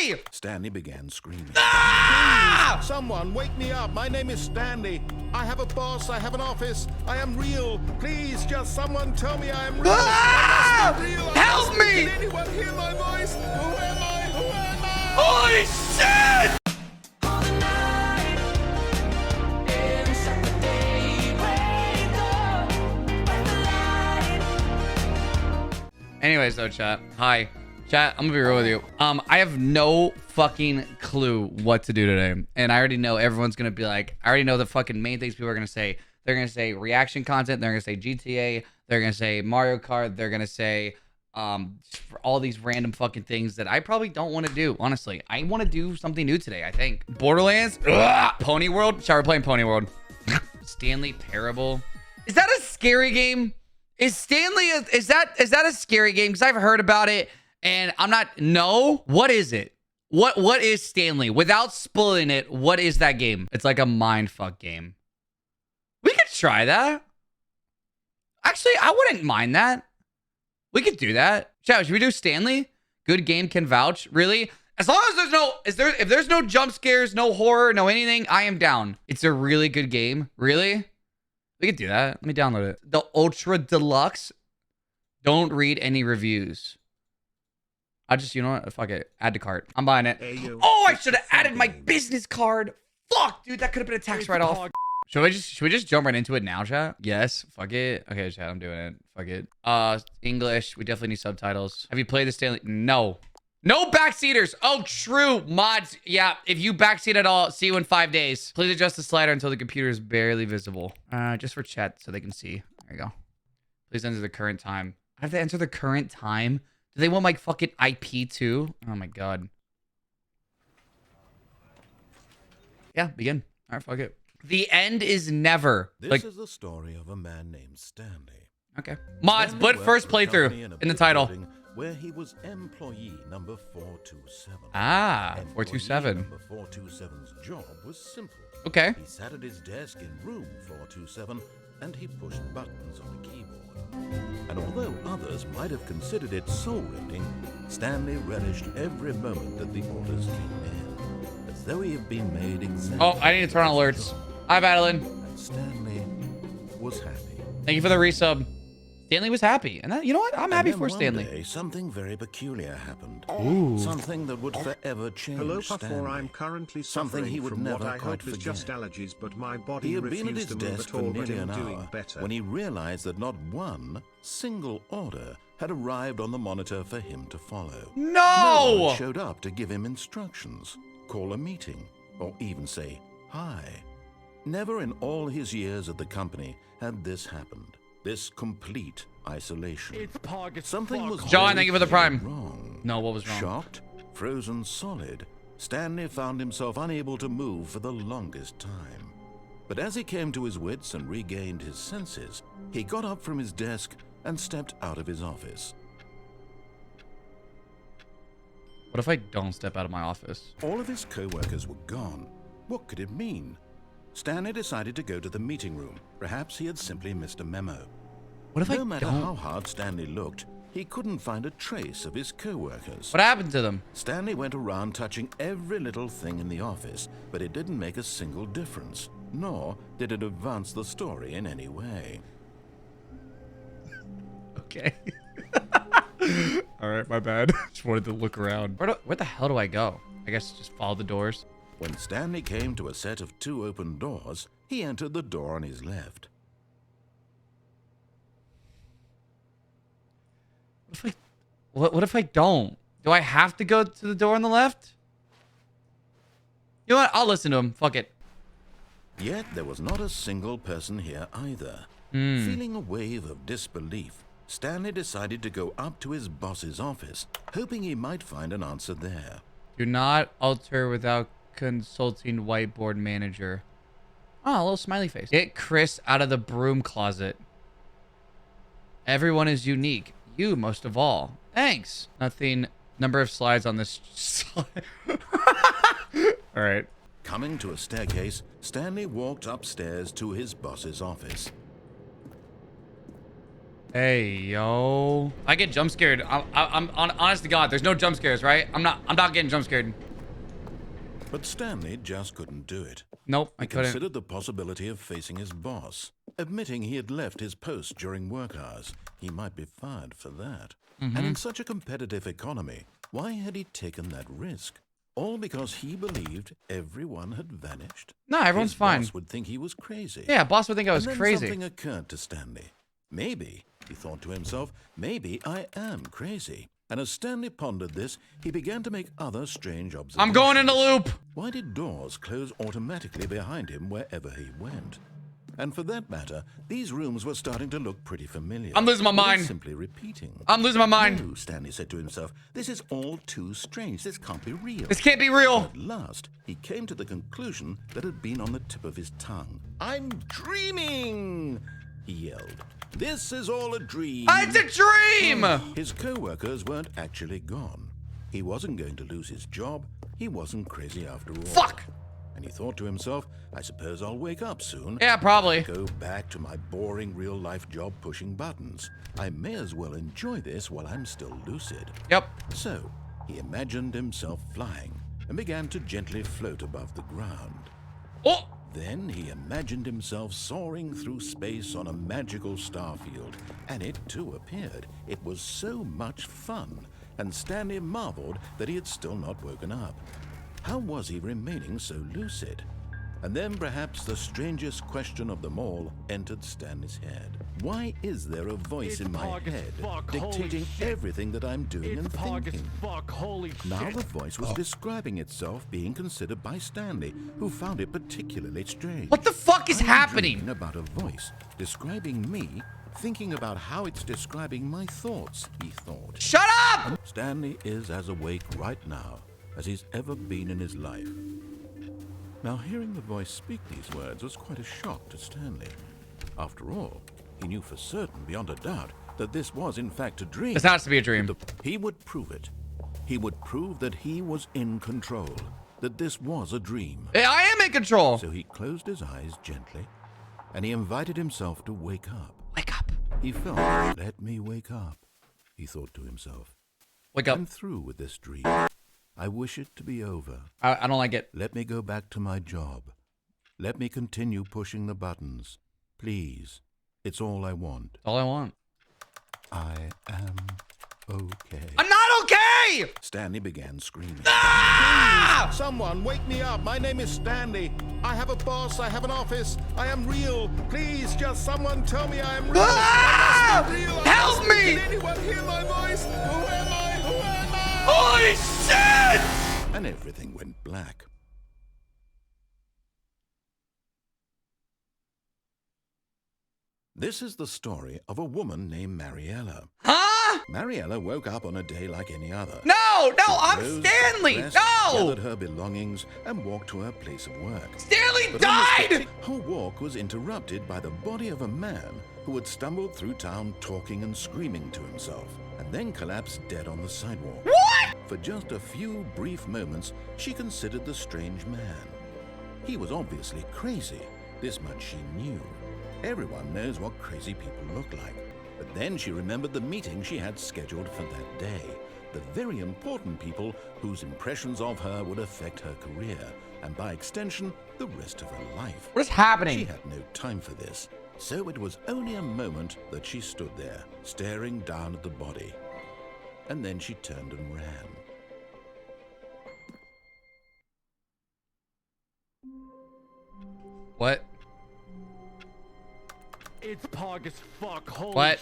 Why? Stanley began screaming. Ah! Please, someone wake me up. My name is Stanley. I have a boss. I have an office. I am real. Please, just someone tell me I am real. Ah! I must be real. Help me! Can anyone hear my voice? Who am I? Who am I? Holy shit! Anyways, though, chat. Hi. Chat, I'm gonna be real with you. I have no fucking clue what to do today. And I already know everyone's gonna be like, I already know the fucking main things people are gonna say. They're gonna say reaction content, they're gonna say GTA, they're gonna say Mario Kart, they're gonna say for all these random fucking things that I probably don't want to do. Honestly, I want to do something new today, I think. Borderlands? Ugh. Pony World? Shall we play Pony World? Stanley Parable. Is that a scary game? Is Stanley is that a scary game? Because I've heard about it and I'm not. No. What is it? What is Stanley? Without spoiling it, what is that game? It's like a mindfuck game. We could try that. Actually, I wouldn't mind that. We could do that. Chat, should we do Stanley? Good game, can vouch. Really? As long as if there's no jump scares, no horror, no anything, I am down. It's a really good game. Really? We could do that. Let me download it. The Ultra Deluxe. Don't read any reviews. I just, you know what? Fuck it. Add to cart. I'm buying it. Oh, I should have added my business card. Fuck, dude. That could have been a tax write-off. Should we just jump right into it now, chat? Yes. Fuck it. Okay, chat. I'm doing it. Fuck it. English. We definitely need subtitles. Have you played the Stanley? No. No backseaters. Oh, true. Mods. Yeah. If you backseat at all, see you in 5 days. Please adjust the slider until the computer is barely visible. Just for chat so they can see. There you go. Please enter the current time. I have to enter the current time? Do they want my fucking IP too? Oh my god. Yeah, begin. All right, fuck it. The end is never. This is the story of a man named Stanley. Okay. Mods, Stanley but first playthrough in the title. Where he was employee number 427. Ah, Employee 427. Number 427's job was simple. Okay. He sat at his desk in room 427 and he pushed buttons on the keyboard. And although others might have considered it soul-rending, Stanley relished every moment that the orders came in, as though he had been made exactly. Oh, I need to turn on alerts. Hi, Madeline. And Stanley was happy. Thank you for the resub. Stanley was happy. And that, you know what? I'm happy for One Stanley. day, something very peculiar happened. Ooh. Something that would forever change Hello, Stanley. Puffer. I'm currently Something suffering he would from never what I quite hope is forget. just allergies, but my body He had been at refused his to move desk at for all, but nearly I'm an doing hour better. when he realized that not one single order had arrived on the monitor for him to follow. No No! one showed up to give him instructions, call a meeting, or even say hi. Never in all his years at the company had this happened. This complete isolation. Something was John, very thank you for the clearly prime. wrong. No, what was wrong? Shocked, frozen solid, Stanley found himself unable to move for the longest time. But as he came to his wits and regained his senses, he got up from his desk and stepped out of his office. What if I don't step out of my office? All of his co-workers were gone. What could it mean? Stanley decided to go to the meeting room. Perhaps he had simply missed a memo. What if I No matter don't? how hard Stanley looked, he couldn't find a trace of his co-workers. What happened to them? Stanley went around touching every little thing in the office, but it didn't make a single difference, nor did it advance the story in any way. Okay. All right, my bad. Just wanted to look around. Where the hell do I go? I guess just follow the doors. When Stanley came to a set of 2 open doors, he entered the door on his left. What if I don't? Do I have to go to the door on the left? You know what? I'll listen to him. Fuck it. Yet there was not a single person here either. Feeling a wave of disbelief, Stanley decided to go up to his boss's office, hoping he might find an answer there. Do not alter without consulting whiteboard manager. Oh, a little smiley face. Get Chris out of the broom closet. Everyone is unique. You most of all. Thanks. Nothing. Number of slides on this slide. All right. Coming to a staircase, Stanley walked upstairs to his boss's office. Hey, yo. I get jump scared. I'm honest to God, there's no jump scares, right? I'm not getting jump scared. But Stanley just couldn't do it. Nope, I He couldn't. considered the possibility of facing his boss, admitting he had left his post during work hours. He might be fired for that. And in such a competitive economy, why had he taken that risk? All because he believed everyone had vanished? No, everyone's His fine. boss would think he was crazy. Yeah, boss would think I was And then crazy. something occurred to Stanley. Maybe, he thought to himself, maybe I am crazy. And as Stanley pondered this, he began to make other strange observations. I'm going in the loop. Why did doors close automatically behind him wherever he went? And for that matter, these rooms were starting to look pretty familiar. I'm losing my Were they mind. simply repeating. I'm losing my mind. No, Stanley said to himself, this is all too strange. This can't be real. This can't be real. At last, he came to the conclusion that had been on the tip of his tongue. I'm dreaming, he yelled. This is all a dream. It's a dream. His co-workers weren't actually gone. He wasn't going to lose his job. He wasn't crazy after all. Fuck. And he thought to himself, I suppose I'll wake up soon. Yeah, probably. Go back to my boring real-life job pushing buttons. I may as well enjoy this while I'm still lucid. Yep. So, he imagined himself flying and began to gently float above the ground. Oh. Then he imagined himself soaring through space on a magical starfield, and it too appeared. It was so much fun, and Stanley marveled that he had still not woken up. How was he remaining so lucid? And then perhaps the strangest question of them all entered Stanley's head. Why is there a voice in my head dictating everything that I'm doing and thinking? Now the voice was describing itself being considered by Stanley, who found it particularly strange. What the fuck is I'm happening? dreaming about a voice describing me, thinking about how it's describing my thoughts, he thought. Shut up. Stanley is as awake right now as he's ever been in his life. Now, hearing the voice speak these words was quite a shock to Stanley. After all, he knew for certain, beyond a doubt, that this was in fact a dream. This has to be a dream. He would prove it. He would prove that he was in control, that this was a dream. Hey, I am in control. So he closed his eyes gently, and he invited himself to wake up. Wake up. He felt, let me wake up, he thought to himself. Wake up. I'm through with this dream. I wish it to be over. I don't like it. Let me go back to my job. Let me continue pushing the buttons. Please. It's all I want. All I want. I am okay. I'm not okay. Stanley began screaming. Ah! Please, someone wake me up. My name is Stanley. I have a boss. I have an office. I am real. Please, just someone tell me I am real. Ah! I must be real. Help me! Can anyone hear my voice? Who am I? Who am I? Holy shit! And everything went black. This is the story of a woman named Mariella. Huh? Mariella woke up on a day like any other. No, I'm Rose, Stanley. dressed, No. gathered her belongings, and walked to her place of work. Stanley But almost died. her walk was interrupted by the body of a man who had stumbled through town talking and screaming to himself, and then collapsed dead on the sidewalk. What? For just a few brief moments, she considered the strange man. He was obviously crazy. This much she knew. Everyone knows what crazy people look like. But then she remembered the meeting she had scheduled for that day. The very important people whose impressions of her would affect her career, and by extension, the rest of her life. What is happening? She had no time for this. So it was only a moment that she stood there, staring down at the body. And then she turned and ran. It's pog as fuck. Holy What?